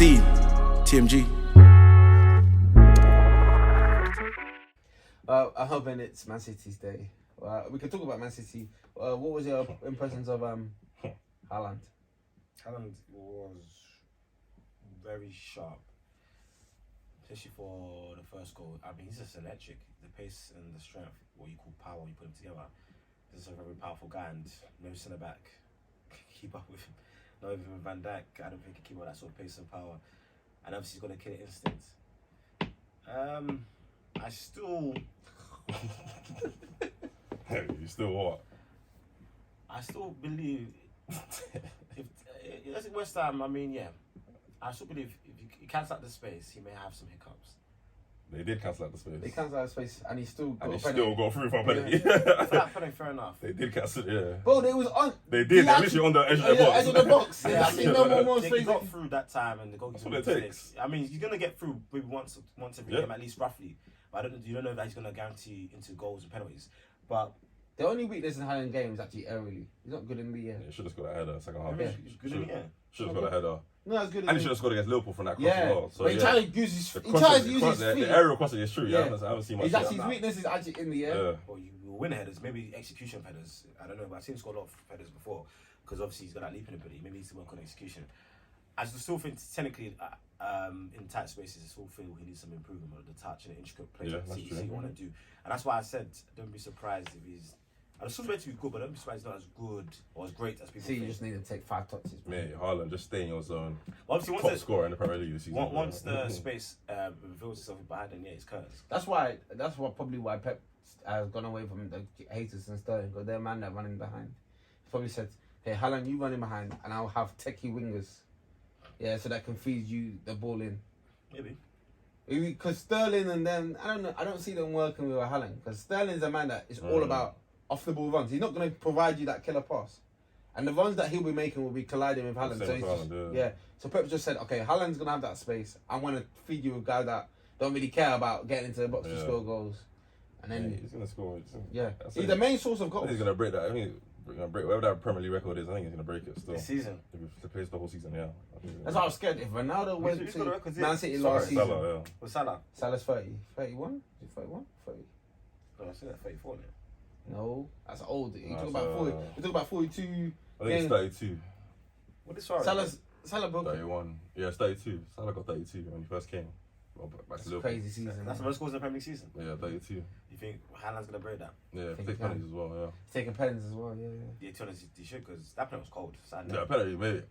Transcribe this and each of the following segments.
See you, TMG. I'm hoping it's Man City's day. We can talk about Man City. What was your impressions of Haaland? Haaland was very sharp, especially for the first goal. I mean, he's just electric. The pace and the strength, what you call power, you put him together. He's a very powerful guy, and no centre back keep up with him. Not even Van Dijk. I don't think he can keep up that sort of pace and power. And obviously, he's got a killer instinct. I still. You still what? I still believe if that's West Ham. I mean, yeah, I still believe if he cancels out the space, he may have some hiccups. They did cancel out the space. They cancelled out space and he still got And a he penalty. still got through for a penalty. For that penalty, fair enough. They did cancel it, yeah. Bro, they was on. They did, they're literally on the edge of the box. Edge of the box. Yeah, I seen no more They space. got through that time, and the goalkeeper. That's what it takes. I mean, he's gonna get through maybe once every game, at least roughly. But you don't know that he's gonna guarantee into goals and penalties. But The only weakness in Haaland game is actually early. He's not good in the air. He should have scored a header second half. I mean, he's good in the air. Should have scored a header. No, it's good. And he should have scored against Liverpool from that cross as well. So, but he yeah. tries to use his. The He tries to use crossing, his feet. the aerial crossing is true. Yeah. I haven't seen much. He's actually, of his that. weakness is actually in the air. Yeah. Well, you will win headers, maybe execution of headers. I don't know, but I've seen him score a lot of headers before because obviously he's got that leaping ability. Maybe he needs to work on execution. I still think technically in tight spaces, I still feel he needs some improvement on the touch and the intricate play that you want to do. And that's why I said don't be surprised if he's. I'm still ready to be good, but don't be surprised he's not as good or as great as people See, think. you just need to take 5 touches. Mate, Haaland, just stay in your zone. Obviously, Top scorer in the Premier League this season. once the space reveals itself behind him, yeah, it's cursed. That's why probably why Pep has gone away from the haters and Sterling, because they're man that running behind. He probably said, "Hey, Haaland, you running behind, and I'll have techie wingers, yeah, so that can feed you the ball in." Maybe. Because Sterling and them, I don't see them working with Haaland, because Sterling's a man that is all about off the ball runs. He's not going to provide you that killer pass, and the runs that he'll be making will be colliding with Haaland. So he's so Pep just said, okay, Haaland's going to have that space. I'm going to feed you with guys that don't really care about getting into the box to score goals, and then he's going to score. He's the main source of goals. He's going to break that. I think he's going to break whatever that Premier League record is. I think he's going to break it still. This season. If he plays the whole season, yeah. That's why I was scared. If Ronaldo went Who's got the to records Man City last season, Salah, yeah. With Salah. Salah's 30, 31, is it 31, 30? No, I said that 34 now. No, that's old. You talk That's, about 40. You talk about 42. I think it's 32. What is Suarez? Salah broke it. 31. Yeah, it's 32. Salah got 32 when he first came. Well, back to Liverpool. Crazy season. That's the most scores in the Premier League season. Yeah, 32. You think Haaland's going to break that? Yeah, think take he can. penalties as well, yeah. He's taking penalties as well, yeah. Yeah, to be honest, he should, because that penalty was cold. Sadly. Yeah, penalty, mate.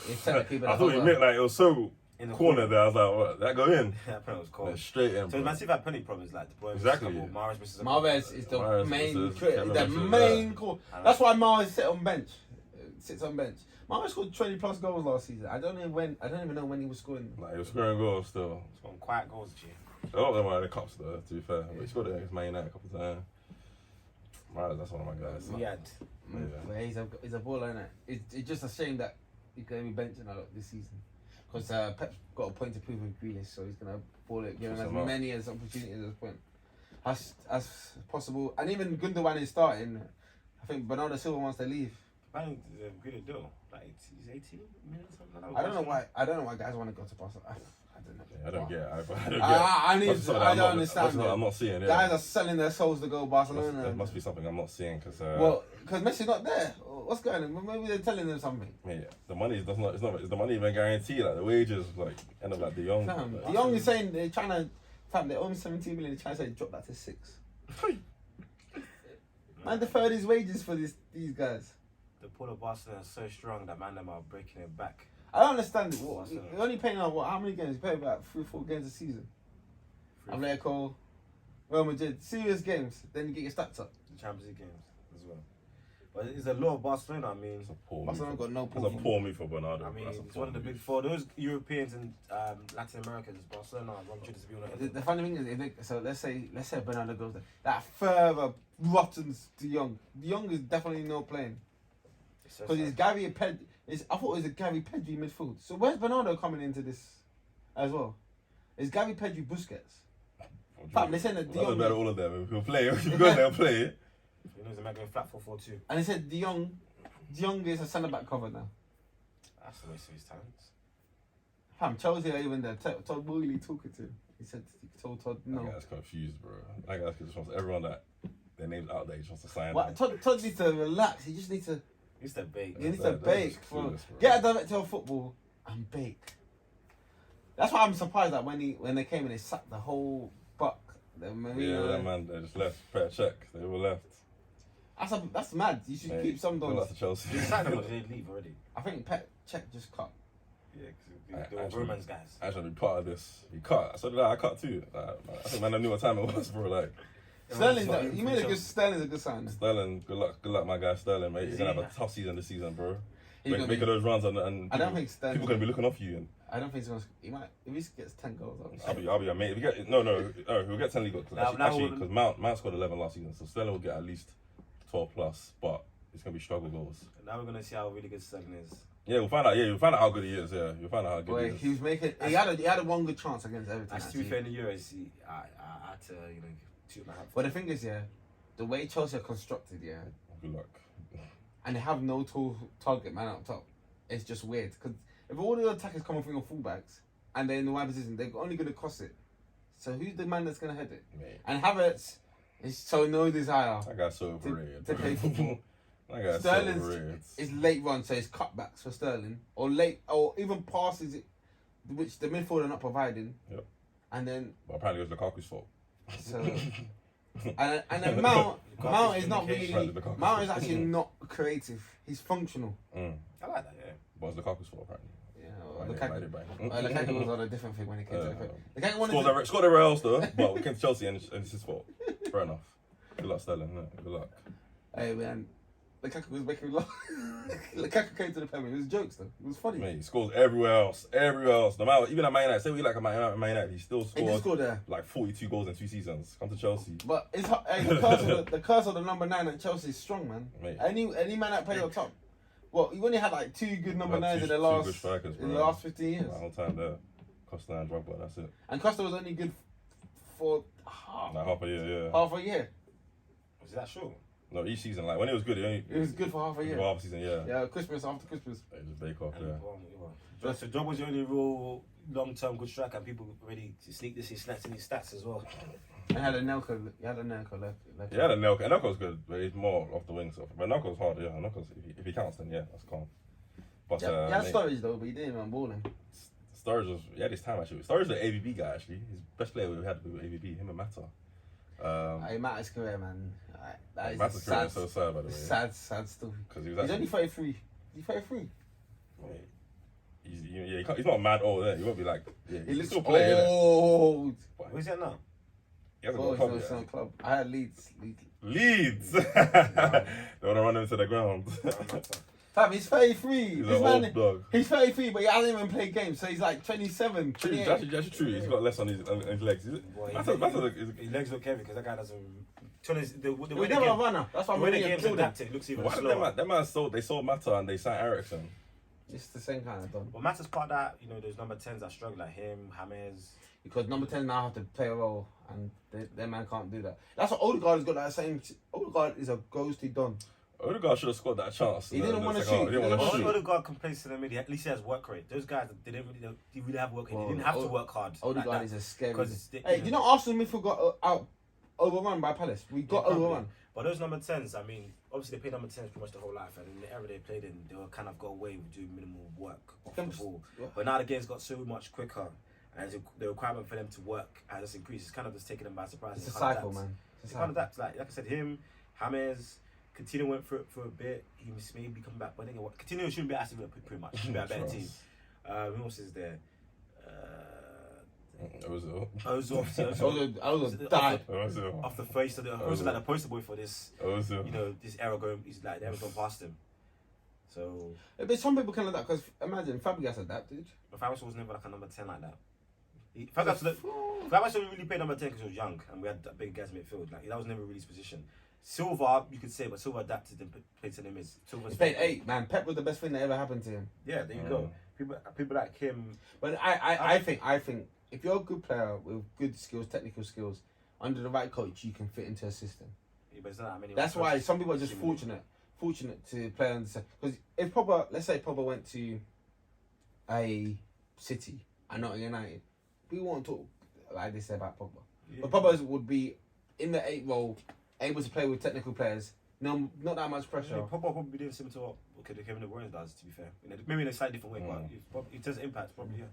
He's technically I thought he meant like it was so In the corner there. I was like, what? That go in? That penalty was Yeah, cold. straight in. So bro. Man City have penalty problems, like the boy Exactly. Mahrez misses a Mahrez is the Mahrez main versus Kevin the Mitchell, main yeah. call. That's why Mahrez sits on bench. Mahrez scored 20 plus goals last season. I don't even know when he was scoring. Like, he was scoring goals still. Scoring quiet goals, G. A lot of them are in the cups though, to be fair. But he scored it against Man United a couple of times. Mahrez, that's one of my guys. Yeah. He's a baller, innit? It's just a shame that he's going to be benching a lot this season. Because Pep's got a point to prove with Grealish, so he's going to ball it, give him as many as opportunities as point as possible. And even Gundogan is starting. I think Bernardo Silva wants to leave. I think it's a good deal. Like, he's 18 minutes, something like that. I don't know why guys want to go to Barcelona. I don't know. Yeah, I don't get it. I don't understand. I'm not seeing it. Guys are selling their souls to go Barcelona. There must be something I'm not seeing because. Because Messi's not there. What's going on? Maybe they're telling them something. Yeah, the money is not. Is the money even guaranteed? Like the wages, like end up like De Jong. De Jong is saying they're trying to. Fam, they own 17 million. They're trying to say drop that to 6. Man deferred his wages for these guys. The pull of Barcelona is so strong that man them are breaking it back. I don't understand it. You're only paying out how many games? You pay about 3-4 games a season. Atletico, Real Madrid, serious games. Then you get your stats up. The Champions League games as well. But it's a lot of Barcelona. I mean, Barcelona got no It's a poor move for Bernardo. I mean, it's one of the big four. Those Europeans and Latin Americans, Barcelona, Real Madrid is being The funny thing is, so let's say Bernardo goes there. That further rottens De Jong. De Jong is definitely not playing. Because it's Gary Pedri. I thought it was a Gary Pedri midfield. So where's Bernardo coming into this as well? Is Gary Pedri Busquets? Fam, they said that De Jong. Doesn't matter all of them. If he'll play, if he goes there, play. He knows they're going flat 4-4-2. And they said De Jong is a centre back cover now. That's the waste of his talents. Chelsea are even there. Todd Boehly talking to him. He told Todd no. That guy's confused, bro. That guy just wants everyone that their name's out there. He just wants to sign. What? Todd needs to relax. He just needs to. He needs to bake. He needs to bake. Bro. Get a director of football and bake. That's why I'm surprised that when they came and they sacked the whole buck. Yeah, that man, they just left. Pay a check. They all left. That's mad. You should keep some Good luck dons. to Chelsea. They signed him or did they leave already? I think Pet Check just cut. Yeah, because they were Romans guys. I should be part of this. He cut. So did I. I cut too. I think man, I knew what time it was, bro. Like Sterling's a good sign. Sterling, good luck, my guy Sterling, mate. You're gonna have a tough season this season, bro. Making those runs and I don't think Sterling. People gonna be looking off you. I don't think he's gonna. He might. If he gets 10 goals, I'll be amazed. If he get he'll get 10 league goals. Actually, because Mount scored 11 last season, so Sterling will get at least 12 plus. But it's gonna be struggle goals. Now we're gonna see how really good Sterling is. Yeah, we'll find out. Yeah, you'll find out how good he is. Yeah, you'll find out how good he is. He was making. He had a one good chance against Everton. To be fair, in the Euros, I had to shoot my hat. But the thing is, the way Chelsea are constructed, Good luck. and they have no target man up top, it's just weird. Because if all the attackers coming from your fullbacks and they're in the wide position, they're only going to cross it. So who's the man that's going to head it? Mate. And Havertz is so no desire. That guy's so overrated. To play football. That guy's Sterling's so overrated. is late run, so it's cutbacks for Sterling, or even passes it, which the midfielder are not providing. Yep. And then But apparently it was Lukaku's fault. so. And then Mount is not really. Mount is actually not creative. He's functional. I like that, yeah. But it's Lukaku's fault, apparently. Lukaku was on a different thing when he came to the Lukaku Scored everywhere else though, but we came to Chelsea and it's his fault. Fair enough. Good luck, Sterling. Yeah, good luck. Hey man, Lukaku was making me laugh. Lukaku came to the Premier. It was jokes though. It was funny. Mate, he scores everywhere else. No matter, even at Man United, say we like a Man United, he still scored there. like 42 goals in 2 seasons. Come to Chelsea. But it's the curse of the number 9 at Chelsea is strong, man. Mate. Any man that plays on top. Well, you only had like 2 good number 9s in the last 15 years. The whole time there, Costa and Drogba, that's it. And Costa was only good for half a year, yeah. Half a year. Was that short? No, each season, like when it was good, it was good for half a year. For half a season, yeah. Yeah, Christmas after Christmas. They just bake off, yeah. So Drogba was the only real long-term good striker, and people ready to sneak this in snacks in his stats as well. And had a Nelko left. Yeah, had a Nelko. And Nelko's good, but he's more off the wing stuff. But Nelko's hard, yeah. Nelko's, if he counts, then yeah, that's calm. But he had Sturridge though, but he didn't even ball him. Sturridge he had his time actually. Sturridge was the AVB guy actually. His best player we had with AVB, him and Mata. Mata's career, man. Mata's career is so sad, by the way. Sad story. Because he's only 33. He's 33. He's not mad old, he won't be like. Yeah, he looks still playing. Old. Where's he at now? He hasn't got a club yet. Club. I had Leeds. They want to run him to the ground. Fam, he's 33. He's an old dog. He's 33, but he hasn't even played games, so he's like 27. True, that's actually true. He's got less on his legs. His legs look heavy because that guy doesn't. We never a runner. That's why when the game's adapted, it looks even slower. Them man sold Mata and they signed Ericsson. It's the same kind of done. But Mata's part of that, those number 10s that struggle, like him, James. Because number 10 now have to play a role, and their man can't do that. That's what Odegaard has got that same. Odegaard is a ghosty don. Odegaard should have scored that chance. He didn't want to shoot. Odegaard complains to the mid. At least he has work rate. Those guys, they really have work rate. They didn't have to work hard. Odegaard is a scary. Hey, do you know Arsenal midfield got overrun by Palace? We got overrun. But those number 10s, I mean, obviously they played number 10s pretty much the whole life, and in the era they played in, they were kind of got away with doing minimal work off the ball. But now the game's got so much quicker, and the requirement for them to work has just increased. It's kind of just taking them by surprise. It's a cycle, man. It's kind of that. Like I said, him, James, Coutinho went for a bit. He must maybe come back, but then Coutinho shouldn't be Aston Villa pretty much. Should be a better team. Who else is there? Ozil died off the face of the. Ozil's like the poster boy for this. This era going. He's like the era going past him. So. But some people can adapt because imagine Fabregas adapted. But Fabregas was never like a number 10 like that. Fabregas only really played number 10 because he was young and we had that big guys in midfield. Like that was never really his position. Silva, you could say, but Silva adapted and played to the mid. He played 8, man. Pep was the best thing that ever happened to him. Yeah, there you go. People like him. But I think if you're a good player with good skills, technical skills, under the right coach, you can fit into a system. Yeah, but it's not that many. That's why some people are just fortunate to play under. Because if let's say Pogba went to a City and not United, we won't talk like this about Pogba. Yeah. But Pogba would be in the 8 role, able to play with technical players. No, not that much pressure. Yeah, Pogba probably doing similar to what Kevin De Bruyne does. To be fair, maybe in a slightly different way, but it does impact probably. Yeah,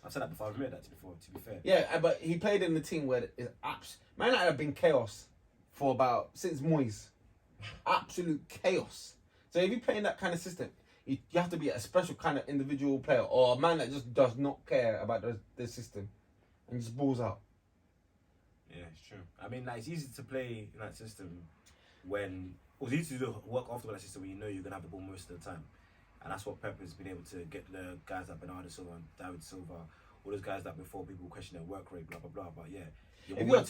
I've said that before. I've admitted that before. To be fair. Yeah, but he played in the team where it's Man United have been chaos for since Moyes. Absolute chaos. So if you play in that kind of system, you have to be a special kind of individual player or a man that just does not care about the system and just balls out. Yeah, it's true. I mean, it's easy to play in that system when it was easy to work after that system when you know you're gonna have the ball most of the time, and that's what Pep has been able to get the guys like Bernardo Silva and David Silva, all those guys that before people question their work rate, blah blah blah. But yeah, you're more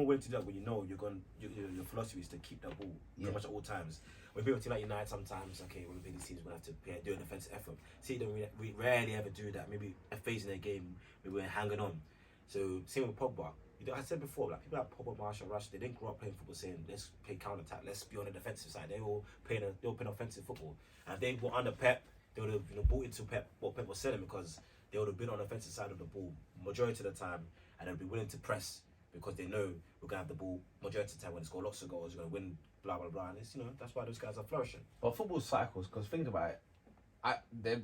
willing to do that when you know your philosophy is to keep that ball pretty much at all times. When people team like United sometimes, okay, when we play these teams, we're gonna have to do an offensive effort. See, we rarely ever do that. Maybe a phase in their game, maybe we're hanging on. So same with Pogba. I said before, like people like Pogba, Martial, Rush, they didn't grow up playing football saying let's play counter attack, let's be on the defensive side. They all playing offensive football. And if they were under Pep, they would have bought into what Pep was selling because they would have been on the offensive side of the ball majority of the time, and they'd be willing to press because they know we're gonna have the ball majority of the time when it's got lots of goals, we're gonna win, blah blah blah. And it's that's why those guys are flourishing. But football cycles, because think about it,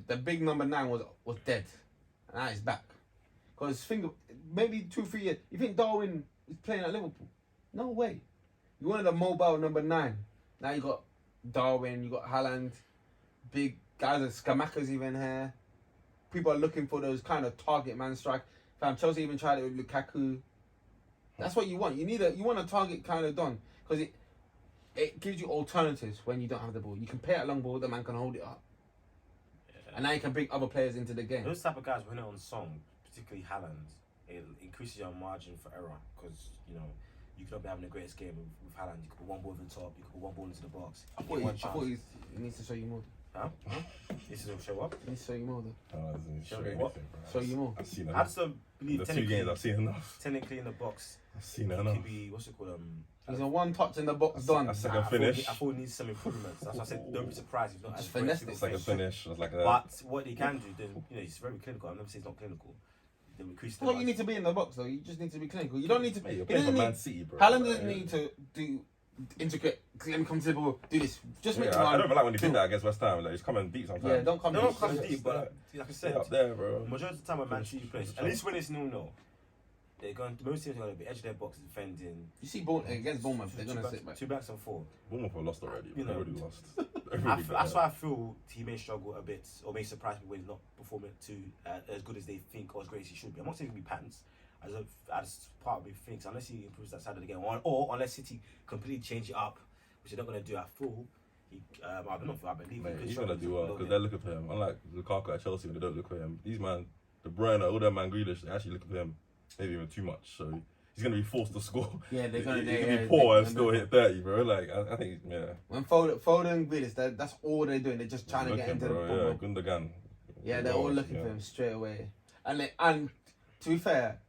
the big number 9 was dead, and now it's back. Because maybe 2-3 years, you think Darwin is playing at Liverpool? No way. You wanted a mobile number 9. Now you got Darwin, you got Haaland, big guys like Skamaka's even here. People are looking for those kind of target man strike. Chelsea even tried it with Lukaku. That's what you want. You want a target kind of done because it gives you alternatives when you don't have the ball. You can play at long ball, the man can hold it up, and now you can bring other players into the game. Those type of guys when they're on song, particularly Haaland, it increases your margin for error because you could not be having the greatest game with Haaland. You could put one ball over the top, you could put one ball into the box. I thought he needs to show you more. Huh? This is show up. He needs to show you more though. Show me what? Show you more. I've seen I just believe the 2 games I've seen enough. Technically in the box, I've seen enough. Could be what's it called? He's a one touch in the box done. A second finish. I thought he needs some improvements. That's why I said don't be surprised if not. Just finesse it. Second finish. Like but what he can do, he's very clinical. I'm never saying he's not clinical. Well, you need to be in the box though. You just need to be clinical. You don't need to. Mate, you're playing for Man City, bro. Haaland doesn't need to do integrate. Let me come to the ball. Do this. Just make. I don't even like when he did that against West Ham. Like he's coming deep sometimes. Yeah, don't come deep. But like I said, up there, bro. Majority of the time when Man City plays, at least when it's 0-0, they're going. Most teams are going to be edge of their box defending. You see, against Bournemouth, they're going to sit back. 2 backs and 4. Bournemouth are lost already. They already lost. That's why I feel he may struggle a bit, or may surprise me when he's not performing as good as they think or as great as he should be. I'm not saying he'll be pants, as part of me thinks, unless he improves that side of the game, or unless City completely change it up, which they're not going to do. I believe he's going to do well because they're looking for him. Unlike Lukaku at Chelsea, when they don't look for him. These man, De Bruyne, all them man Grealish, they actually look for him, maybe even too much. So he's going to be forced to score. Yeah, they're going to be poor and still hit 30, bro. Like I think, yeah. When Foden, Grealish, that's all they're doing. They're just trying to get into the ball. Yeah, Gundogan. Yeah, they're all looking for him straight away. And to be fair,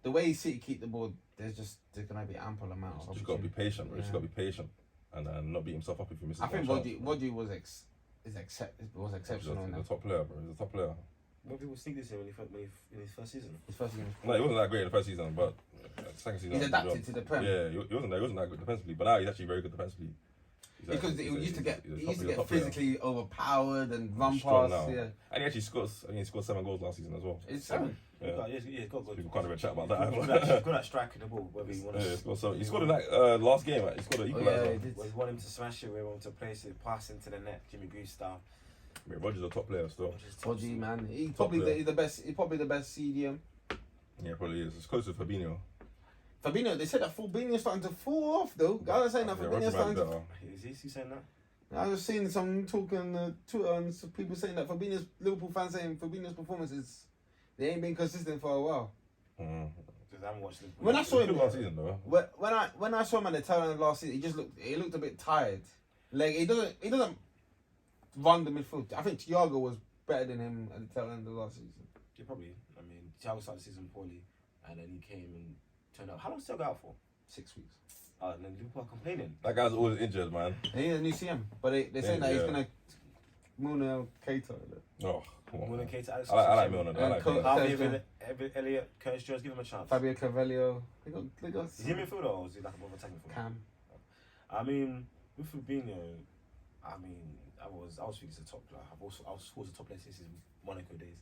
the way City keep the ball, there's going to be ample amount of. Just got to be patient, bro. Just got to be patient and not beat himself up if he misses. I think Rodri was exceptional. He's a top player, bro. He's a top player. What people think this in his first season? No, he wasn't that great in the first season, but second season. He's adapted to the Prem. Yeah, he wasn't that good defensively, but now he's actually very good defensively. Because he used to get physically overpowered and run past. Yeah, and he actually scored 7 goals last season as well. It's 7. Yeah, he's got good. People can't even chat about that. He's good at striking the ball. Whether he wants. Yeah, he scored in that last game. He scored an equaliser. We want him to smash it. We want him to place it, pass into the net. Jimmy Greaves style. I mean, Rodri's a top player still. Rodri, man, he's probably the best. He's probably the best CDM. Yeah, probably is. It's close to Fabinho. Fabinho, they said that Fabinho's starting to fall off though. I was saying that Fabinho's starting to. Is he saying that? I was seeing some talk on Twitter and some people saying that Liverpool fans saying Fabinho's performances, they ain't been consistent for a while. Because I haven't watched Liverpool. When I saw him last season though. When I saw him at the tail end of last season, he looked a bit tired. Like he doesn't run the midfield. I think Thiago was better than him at the tail end of last season. Yeah, probably. I mean, Thiago started the season poorly, and then he came and turned out. How long did Thiago out for? 6 weeks. And then Liverpool are complaining. That guy's always injured, man. And he's a new CM, but they're saying that he's gonna Muna Keita. Oh, come on. Muna Man. Keita, Alex I like Oxlade-Chamberlain. Milner. I like Cool. Milner. Harvey Elliott, Curtis Jones, give him a chance. Fabio Carvalho. They got Is he a midfielder or is he like a more attacking midfielder? Cam. I mean, with Fabinho, I was thinking it's a top. Like, I was towards the top places since Monaco days.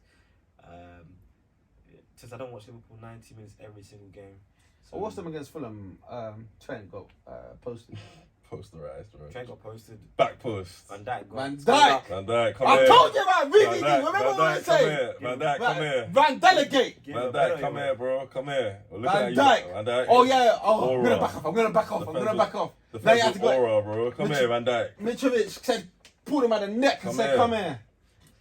Since I don't watch Liverpool 90 minutes every single game. So I watched them against Fulham. Trent got posted. Posterized, bro. Trent got posted. Back post. Van Dijk got Van stood Dijk! up. Van Dijk, come I here. told you about Van VVD. Dijk, Remember Van what I Dijk, come said? here. Van Dijk, come here. Van Delegate. Give Van him a Dijk, penalty, come man. here, bro. Come here. We're looking Van at you. Dijk. Van Dijk. Oh yeah. Oh, I'm Aura. gonna back off. I'm gonna back off. I'm gonna back off. Now you have to Defensive go. aura, bro. Come here, Van Dijk. Mitrovic said, pulled him by the neck and Come said, here. "Come here."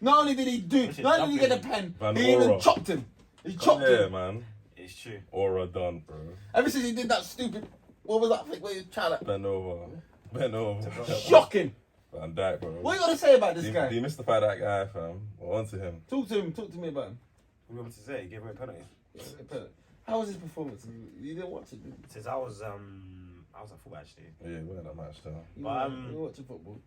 Not only did he do, Which is not only did he get a jumping. pen, Van he even Aura. chopped him. He Come chopped here, him. man. It's true. Aura done, bro. Ever since he did that stupid, what was that thing where he was trying to Bend over. Bend over. shocking? Van Dijk, bro. What you gotta say about this guy? Demystify that guy, fam. We're onto him. Talk to him. Talk to me about him. What do you want me to say? He gave away a penalty. How was his performance? You didn't watch it, did you? Since I was at football actually. Yeah, we had that match, though. You But, didn't watch football.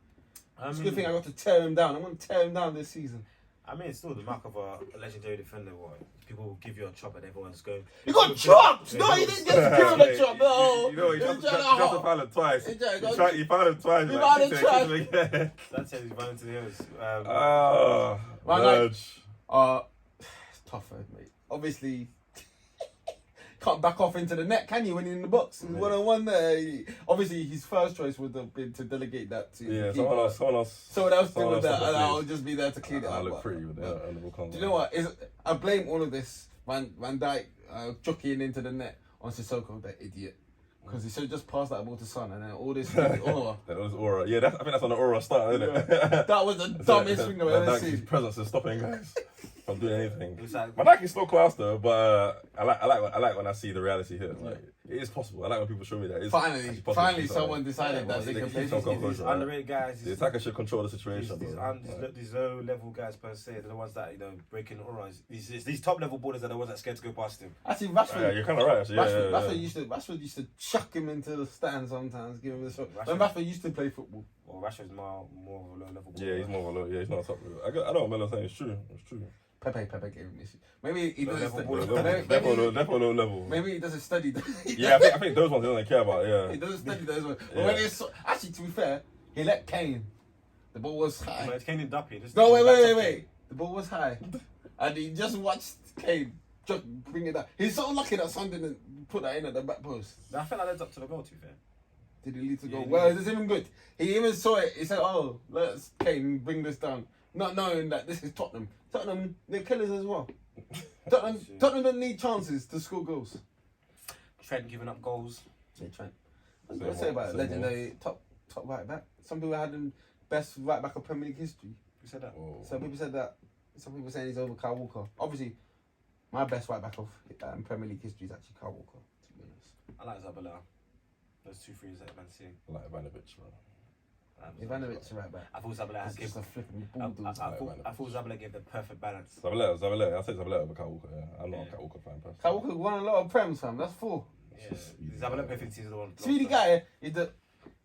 I It's a mean, good thing I got to tear him down. I'm gonna tear him down this season. I mean, it's still the mark of a legendary defender. What people will give you a chop and everyone's going. He got chopped! No, he didn't get to give him a chop. No. You know, he He tried to find him twice. He tried- He found him twice. He like, found him kick twice. it again. That's how he's running to the hills. Oh, Van Dijk. Verge. It's tough, mate. Obviously, can't back off into the net, can you, when you're in the box? He's one-on-one there. Obviously, his first choice would have been to delegate that to Yeah, the someone keeper. else. Someone else deal with that, took the and I'll lead. just be there to clean it I up. look but- pretty with that. Do you know what? I blame all of this Van Dijk jockeying into the net on Sissoko, that idiot. Because he should have just passed that ball to Son, and then all this. Oh, That was Aura. Yeah, I think that's on the Aura start, isn't it? that was the dumbest thing I've ever His seen. presence is stopping guys from doing anything. It's like, My Nike is still class though, but I like when I see the reality here. Like, it is possible. I like when people show me that. It's actually possible Finally, to do something. someone decided that they can play. Some composure, these right? underrated guys. The attacker should control the situation. These bro. Like, low-level guys per se, they're the ones that breaking auras. These top-level borders are the ones that are scared to go past him. Actually, yeah, Rashford. you're kind of right. Actually. Rashford used to chuck him into the stand sometimes, give him the shot. When Rashford- Rashford used to play football. Well, Rashford's more of a low-level border. Yeah, he's more of a low. Yeah, he's not a top. I know what Melo's saying. It's true. It's true. Pepe gave him issue. Maybe he doesn't. Low-level maybe- Definitely low level. Maybe he doesn't study. Yeah, I think those ones he doesn't care about. Yeah. He doesn't study those ones. But Yeah. when it's actually, to be fair, he let Kane. The ball was high. No, it's Kane and Duppy. No, wait. The ball was high, and he just watched Kane just bring it down. He's so lucky that Son didn't put that in at the back post. I felt like that's up to the goal, to be fair. Did he lead to Yeah, goal? he Well, did. it's even good. He even saw it. He said, "Oh, let's Kane bring this down," not knowing that this is Tottenham. Tottenham, they're killers as well. Tottenham don't need chances to score goals. Trent giving up goals. Yeah, Trent. What do I say about it? Legendary top right back. Some people had him best right back of Premier League history. Who said that? Whoa. Some people said that. Some people saying he's over Kyle Walker. Obviously, my best right back of Premier League history is actually Kyle Walker. To be honest, I like Zabala. Those 2-3s at Man City. I like Ivanovic, bro. Ivanovic right back. I thought Zabala has It's given. just a flipping I bulldozer. thought Zabala gave the perfect balance. Zabaleta. I'll take Zabaleta over Kyle Walker. Yeah. I'm not a Kyle Walker fan personally. Kyle Walker won a lot of prems, fam. That's 4. Yeah, Zabala perfect is the one. Speedy guy.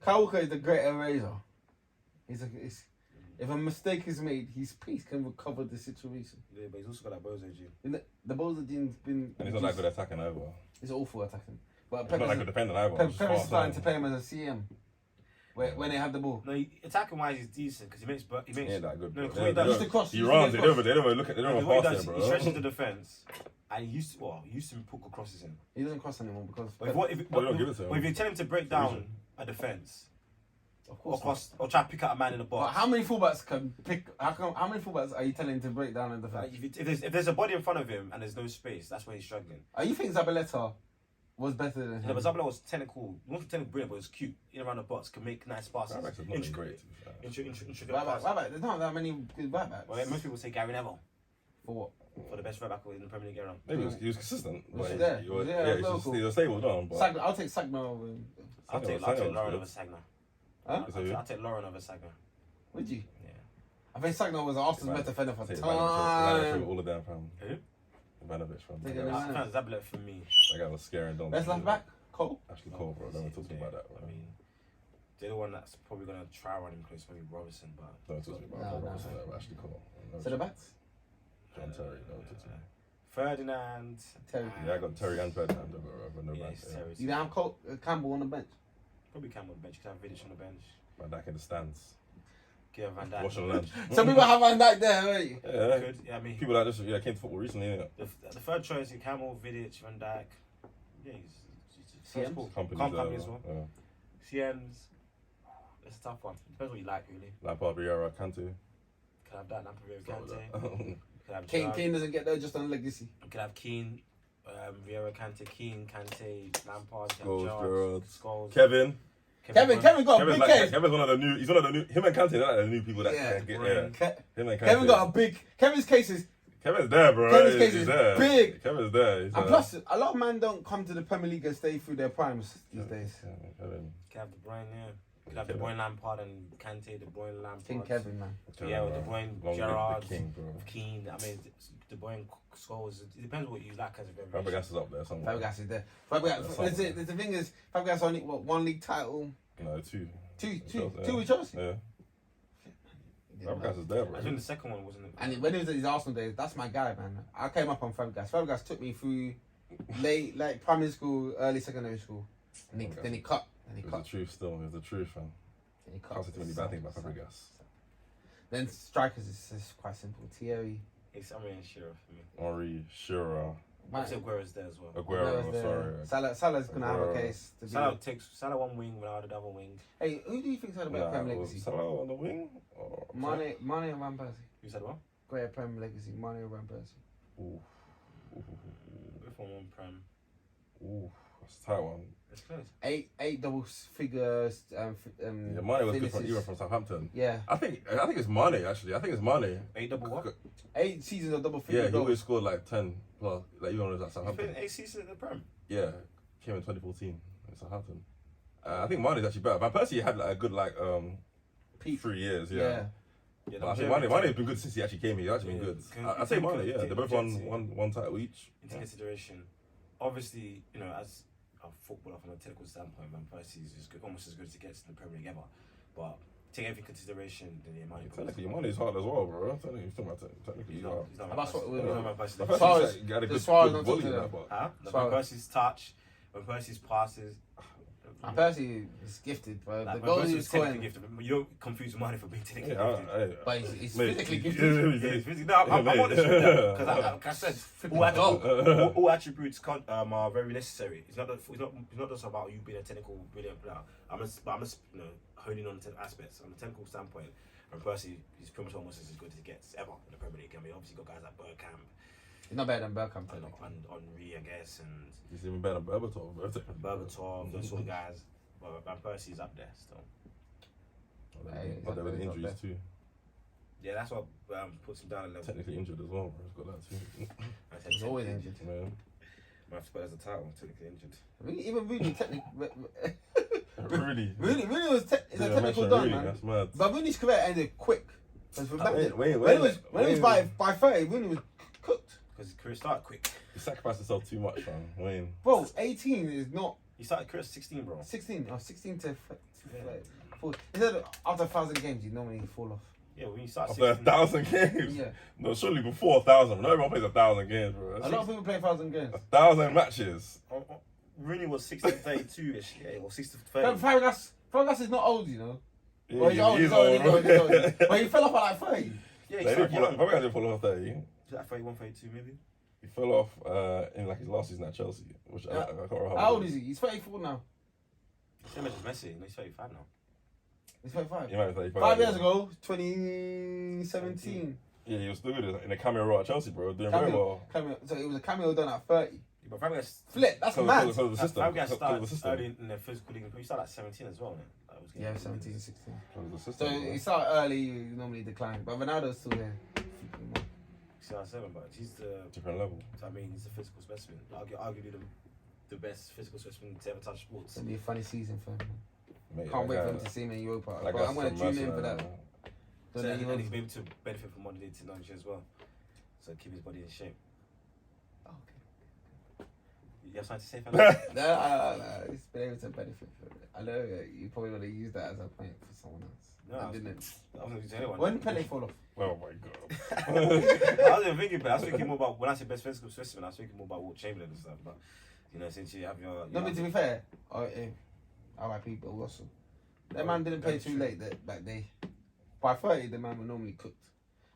Kyle Walker is the great eraser. If a mistake is made, his pace can recover the situation. Yeah, but he's also got that bozo gene. The Boza gene's been. And he's not that good at attacking either. He's awful attacking. But He's not that good defending either. Pep's Just fast, starting to man. play him as a CM. When they have the ball. No, attacking wise, he's decent because he makes. He ain't that good. No, bro. Chloe does. Used to cross. He used to runs. get They cross. don't even look at. They don't even What he pass does, it, he bro. stretches the defense, and he used to put good crosses in. He doesn't cross anymore because. They don't give it to him. But if you tell him to break down a defense, Of or course. try to pick out a man in the But box. how many fullbacks can pick? How many fullbacks are you telling to break down in the Like, defense? if there's a body in front of him and there's no space, that's where he's struggling. You think Zabaleta was better than Yeah, him? but Zabala was technical. He wasn't technical brilliant, but it was cute. In around the box, can make nice passes. Right back's not been great. to be fair. Intricate Right back. passes. There's not that many good right backs. Well, most people say Gary Neville For what? for the best right back in the Premier League era. Maybe he was consistent. Was but he there? He Was was, he yeah, there? he's Local? he was stable down. But Sagna, I'll take Sagna over him. I'll take Sagna was Lauren good. over Sagna. Huh? I'll take Lauren over Sagna. Would you? Yeah. I think Sagna was Arsenal's best defender for Take time. Ivanovic all of them from Who? Ivanovic from. Take That it guy out. Zabala for me. was scaring. Don't Best left back? Cole? Actually, Cole, bro. Don't talk about that, bro. I mean, The other one that's probably gonna try running close, maybe Robinson, but Don't touch me, bro. No. Robinson, Ashley Cole. So the backs? John Terry, don't touch me. Ferdinand. Terry. Yeah, I got Terry and Ferdinand, but no Yeah, back. it's Terry. You don't have Campbell on the bench? Probably Campbell on the bench. You could have Vidic on the bench. Van Dijk in the stands. Give Van Dijk. Watch and learn. Some people have Van Dijk there, right? Yeah. Could, yeah, I mean, People that just came to football recently, innit? the third choice is Campbell, Vidic, Van Dijk. Yeah, he's CMs? cool. Company as well. Yeah. CMs. It's a tough one. Depends what you like, really. Lampard, Vieira, Kante. Could have that. Lampard, Kante. Could have Kane Gerrard. doesn't get there just on legacy. You could have Keane, Vieira, Kante, Lampard, Scholes, Gerrard, Gerrard. Scholes. Kevin. Kevin got a big case. Kevin's one of the new. He's one of the new. Him and Kante, they're like the new people that Yeah. can get Brain. there. Him and Kante. Kevin got a big. Kevin's case is. Kevin's there, bro. Kevin's case He's is there. big. Kevin's there. He's And plus, a lot of men don't come to the Premier League and stay through their primes these days. Kevin. Could have De Bruyne, yeah. Could have De Bruyne, Lampard, and Kante, De Bruyne, Lampard. King Kevin, man. Yeah, with De Bruyne, Long live Gerrard, the King, bro. Keane. I mean, De Bruyne, Scholes. It depends what you like as a variation. Fabregas is up there somewhere. Fabregas is there. Something. The thing is, Fabregas only one league title. No, two. Two Chelsea, with Chelsea. Yeah. Fabregas is there, bro. I think the second one wasn't. And when he was at his Arsenal days, that's my guy, man. I came up on Fabregas. Fabregas took me through late primary school, early secondary school, and then he cut. It's the truth still. It's the truth, man. Then he cut. Can't say too many bad things about Fabregas. Then strikers is quite simple. Thierry, It's Henry and Shearer for me. Henri, Shearer, I said Aguero's there as well. Aguero, sorry. Salah's gonna have a Aguero. case. To Salah one wing, Ronaldo the other wing. Hey, who do you think's had a better Premier legacy? Salah on the wing? Or Mane or Van Persie? You said what? Greater Premier legacy, Mane or Van Persie? Ooh. If on one prem. Ooh. That's a tight one. It's close. Eight double figures. Yeah, Mane was good from, even from Southampton. Yeah. I think it's Mane, actually. I think it's Mane. 8 double what? 8 seasons of double Yeah, figure he goals. always scored like 10 plus, like even when he was at He's Southampton. been 8 seasons at the prem. Yeah, came in 2014 at Southampton. I think Mane's actually better. Van Persie had like a good Peak. 3 years, Yeah, But I think Mane's been good since he actually came here. He's actually been Yeah. good. I'd say Mane, yeah. Take They both won title each. Into consideration, obviously, you know, as a footballer from a technical standpoint, Van Persie is good, almost as good as he gets in the Premier League ever. But take everything into consideration, then yeah, Mane. Technically, Mane's hard as well, bro. Technically, He's hard. not. He's not. That's what Van Persie. Van Van Persie. Suarez- Persie's had a the good Suarez good on volley top in of that, that. but Huh? Van Suarez. Persie's touch, Van Persie's passes. Van Persie is gifted, bro. Like, The Van goals Persie he was was technically scoring. gifted. You don't confuse Mane for being technically yeah, gifted. But he's Mate, physically yeah, gifted. Yeah, he's physically. No, I'm mate. honest with that because, like I said, all attributes are very necessary. It's not just about you being a technical brilliant player. I'm just you know, honing on the aspects. On the technical standpoint, Van Persie is pretty much almost as good as he gets ever in the Premier League. I mean, obviously you got guys like Bergkamp He's not better than Bergkamp. and Henry, I guess, and he's even better than Berbatov, bro. Berbatov, those sort of guys. But Van Persie's up there still. But there were injuries too. Yeah, that's what puts him down a level. Technically injured as well, bro. He's got that too. He's always injured. Man. I have to put it as a title, technically injured. Even Rooney technically. Really? Rooney was is a Didn't technical mention done, Rooney, man. that's mad. But Rooney's career ended quick. When Wayne- he was by 30, Rooney was cooked. Because his career started quick. He sacrificed himself too much, man. Wayne. Bro, 18 is not He started career at 16, bro. 16 or 16 to 4. He said after 1,000 games, you normally fall off. Yeah, when you start After 16, 1,000 games? Yeah. No, surely before 1,000. Not everyone plays 1,000 games, bro. A lot of people play 1,000 games. 1,000 matches. Rooney was 60 to 32-ish, yeah, or 60 to 30. Fabregas is not old, you know. Yeah, Well, he's old, he's he's old, he's old, he's old. old. But he fell off at like 30. Yeah, They he didn't started fall off. young. Fabregas didn't fall off 30. He's like 31, 32 maybe. He fell off in like his last season at Chelsea, which I can't remember How old is he? He's 34 now. Same age as Messi, no, he's 35 now. He's 35. He might be 35. 5 years ago, 2017. Yeah, he was still good in a cameo role at Chelsea, bro. Doing very well. So it was a cameo done at 30. Yeah, but Fabregas, Flip, that's Because mad. of the system. Fabregas Because of the started system. early in the physical league. He started at 17 as well, man. That was Yeah, 17, 16. Because of the So system, bro. he started early, he normally declined. But Ronaldo's still there. 7, but he's the. Different level. I mean, he's a physical specimen. Arguably the best physical specimen to ever touch sports. It's going to be a funny season for him. Mate, Can't wait that for him guy- to see him in Europa. that But guy's I'm going to from tune in for Mercer, that. man. So, Don't and know he's able to benefit from modern day technology as well. So keep his body in shape. Oh, okay. You have something to say, fella? No, he's been able to benefit from it. I know you probably would have used that as a point for someone else. No, I didn't. I wasn't going to anyone. When Pele fall off? Oh my god. I wasn't thinking, but I was thinking more about when I say best friends specimen. I was thinking more about Walt Chamberlain and stuff. But you know, since you have your, No, but to be fair, R.I.P. Bill Russell. That man didn't play too late that day. By 30, the man was normally cooked.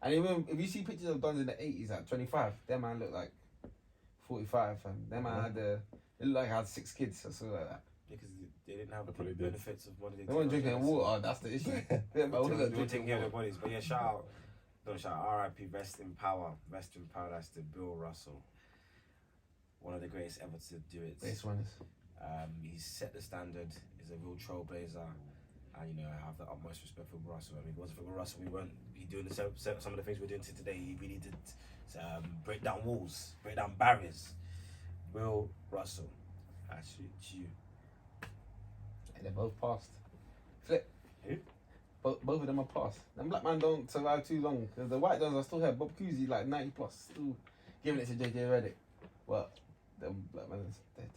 And even if you see pictures of Dons in the 80s at 25, that man looked like 45. And that man it looked like he had 6 kids or something like that. because they didn't have the benefits of modern day. They weren't drinking water, that's the issue. They weren't taking care of their bodies. But yeah, shout out, R.I.P. Rest in power. Rest in paradise to Bill Russell. One of the greatest ever to do it. Base runners. He's set the standard. He's a real trailblazer. And you know, I have the utmost respect for Russell. I mean, if it wasn't for Russell, we won't be doing some of the things we're doing today. He really did break down walls, break down barriers. Will Russell, I shoot you. And they're both passed. Flip. Who? Both of them are passed. Them black man don't survive too long because the white ones are still here. Bob Cousy like 90 plus, still giving it to JJ Redick. Well, the black man is dead.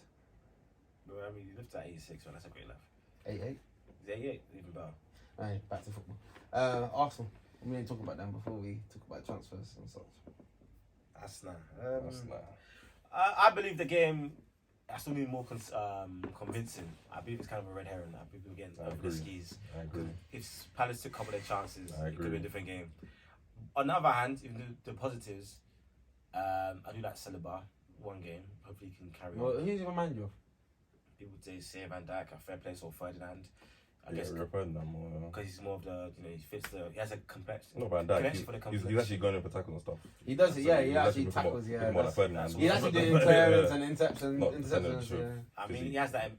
But I mean, he lived at 86, man. That's a great life. 88. He's 88, even better. Alright, back to football. Arsenal. We ain't talking about them before we talk about transfers and such. That's not. That's not. I believe the game. I still need more convincing. I believe it's kind of a red herring. I believe we're getting over the skis. I agree. If Palace took a couple of chances, I it could be agree. a different game. On the other hand, even the positives, I do like Saliba. One game. Hopefully he can carry Well, on. who's he remind you of? People say Van Dijk, a fair play, or Ferdinand. I Yeah, guess we're Ferdinand more. because he's more of the, you know, he has a complexion. Not Van Dijk. Connection for the He's actually going in for tackles and stuff. He does it, yeah, he He's actually become tackles, more- yeah. become more like that's- Ferdinand. He's actually doing Yeah. clearance and interceptions, Not defending, yeah. sure. I mean, he has that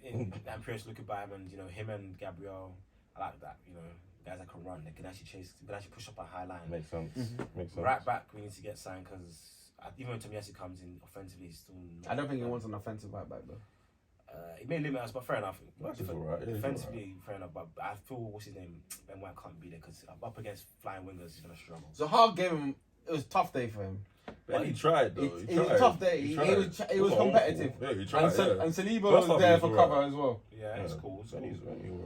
imperious look about him, and you know, him and Gabriel, I like that. You know, guys that can run, they can actually chase, they can actually push up a high line. Makes sense. Makes sense. Right back, we need to get signed because even when Tomiyasu comes in offensively, he's still. I don't think he wants an offensive right back though. He may limit us, but fair enough. He's alright, yeah, he's Defensively, fair enough. But I feel what's his name, Ben White can't be there because up against flying wingers, he's gonna struggle. It's a hard game. It was a tough day for him. But he tried though. It was a tough day. He was competitive. Yeah, he tried. And Saliba First half was there he for was cover alright. as well. Yeah, it's cool. It's cool.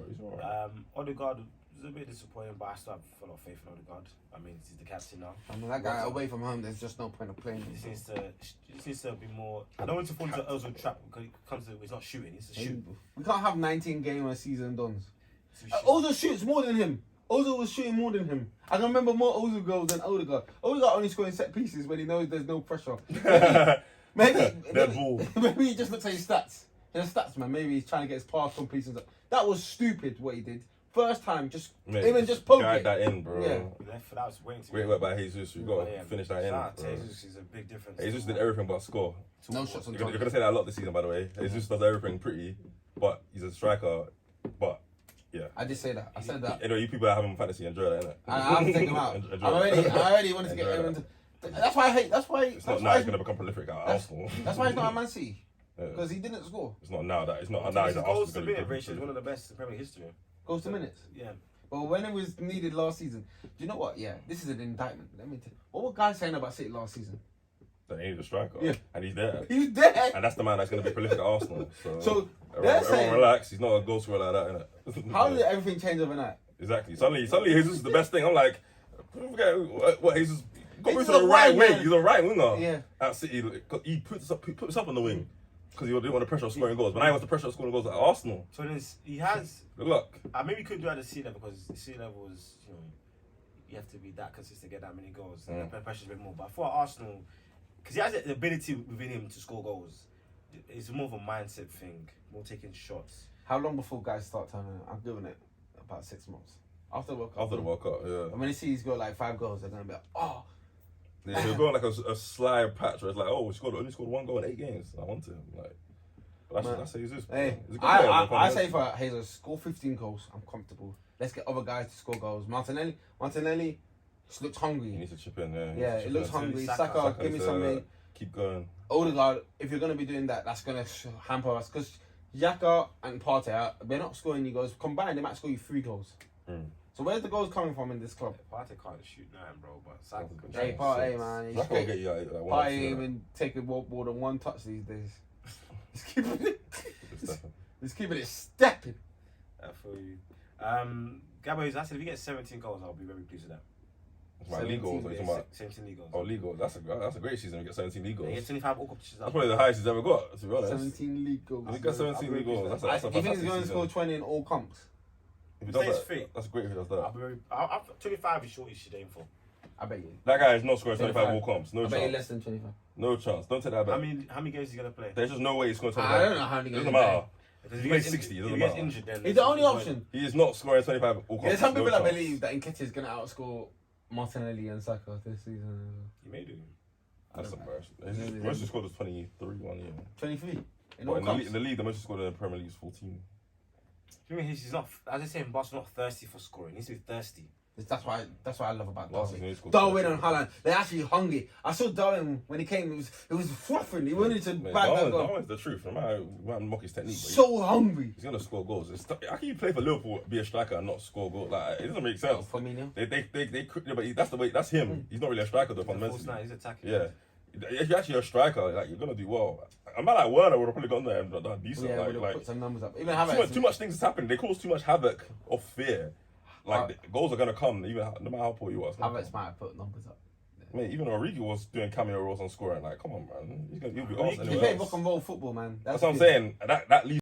He's alright. Odegaard was a bit disappointing, but I still have a lot of faith in Odegaard. I mean, he's the captain now. I mean, that guy away from home, there's just no point of playing He him. needs to be more. I don't want to fall into the Ozil trap because it comes to he's not shooting. He's to shoot. We can't have 19 game a season dons. To shoot. Ozil shoots more than him. Ozil was shooting more than him. I can remember more Ozil goals than Odegaard. Odegaard only scoring set pieces when he knows there's no pressure. Maybe he just looks at his stats. His stats, man. Maybe he's trying to get his pass completions up. That was stupid what he did. First time, just poke guide it. that in, bro. Yeah. That was waiting to Great work by Jesus. You got to finish that in. Shout out to bro. Jesus, is a big difference. Jesus did everything but score. No shots on You're target. gonna say that a lot this season, by the way. Jesus does everything pretty, but he's a striker. But yeah. I did say that. I said that. Anyway, you people that have him in fantasy, enjoy that, innit? I have to take him out. I already wanted to get him into. That's why I hate. That's why. It's not now he's gonna become prolific at Arsenal. That's why he's not at Man City Yeah. because he didn't score. It's not now that it's not now he's at goals Arsenal. to minute ratio is one of the best in Premier League history. Goes to minutes. Yeah. But when it was needed last season, do you know what? Yeah, this is an indictment. Let me tell you. What were guys saying about City last season? They need a striker, Yeah. and he's there. He was there. And that's the man that's going to be prolific at Arsenal. So they're saying, everyone relax. He's not a goal scorer like that, innit? how did everything change overnight? Exactly. Suddenly Jesus is the best thing. I'm like, forget what Jesus. Got moved to Jesus the is right a wing. man. He's a right winger. Yeah. At City, he puts himself on the wing because he didn't want the pressure of scoring goals. But now he wants the pressure of scoring goals at Arsenal. So he has. Good luck. Maybe he couldn't do it at the sea level because the sea level is, you know, you have to be that consistent to get that many goals. And the pressure's a bit more. But for Arsenal, because he has the ability within him to score goals, it's more of a mindset thing, more taking shots. How long before guys start turning? I'm doing it about 6 months after the World Cup. After the World Cup, yeah. And when they see he's got like 5 goals, they're gonna be like, oh. Yeah, he'll go on like a slide patch where it's like, oh, he only scored 1 goal in 8 games. I want him. Like, but that's Jesus. Hey, He's a good player, I say for Jesus, score 15 goals. I'm comfortable. Let's get other guys to score goals. Martinelli just looks He hungry. needs to chip in, yeah. Yeah, it looks hungry. Saka, Saka, give me something. Keep going. Odegaard, if you're gonna be doing that, that's gonna hamper us because Xhaka and Partey, they're not scoring any goals. Combined, they might score you 3 goals. So where's the goals coming from in this club? Partey can't shoot nothing, bro, but Saka can Hey, shoot. Partey, man. That will get you like 1 or Partey 2, even taking more than 1 touch these days. Let's keep it stepping. I feel you. Gabbo, I said if you get 17 goals, I'll be very pleased with that. My league goals, what are you talking about? 17 league goals. Oh, league goals. That's a great season. We get 17 league goals. Yeah, 25 all competitions. That's probably the highest he's ever got, to be honest. 17 league goals. If he gets 17 league goals, that's a Do you think he's fantastic going to score season. 20 in all comps? If he does Stays that, fit. that's great if he does I'll that. be very, 25 is short, you should aim for. I bet you. That guy is not scoring 25 25. all comps. No I bet you chance. less than 25. No chance. Don't take that How back. many games is he going to play? There's just no way he's scoring 25. I don't know how many It games doesn't he's matter. Because He if plays gets 60, it if doesn't he gets matter. injured, then He's the only option. He is not scoring 25 all comps. There's some people no that chance. believe that Nketiah is going to outscore Martinelli and Saka this season. He may do. That's embarrassing. His most he scored was 23 1 year. 23 in But all in comps. the league, the most he scored in the Premier League is 14. You mean he's not, as I say, Mbappé's not thirsty for scoring. He needs to be thirsty. That's why I love about Last Darwin. season he scored Darwin 22. and Haaland, they're actually hungry. I saw Darwin when he came. It was fluffing. He wanted to Mate, bag that goal. Darwin's the truth. No matter how mock his technique, but So hungry. he's gonna score goals. How can you play for Liverpool, be a striker, and not score goals? Like it doesn't make sense. For me now. But that's the way. That's him. He's not really a striker though. He's a false Fundamentally, nine, he's attacking. yeah. If you're actually a striker, like you're gonna do well. A man like Werner would have probably gone there and done decent. Yeah, we'll like put some numbers up. Even too much things is happening. They cause too much havoc of fear. Like the goals are gonna come, even no matter how poor you are. Havertz might have put numbers up. Mate, even Origi was doing cameo roles on scoring. Like, come on, man. He'll be He awesome played anyway. rock and roll football, man. That's what I'm saying. That leads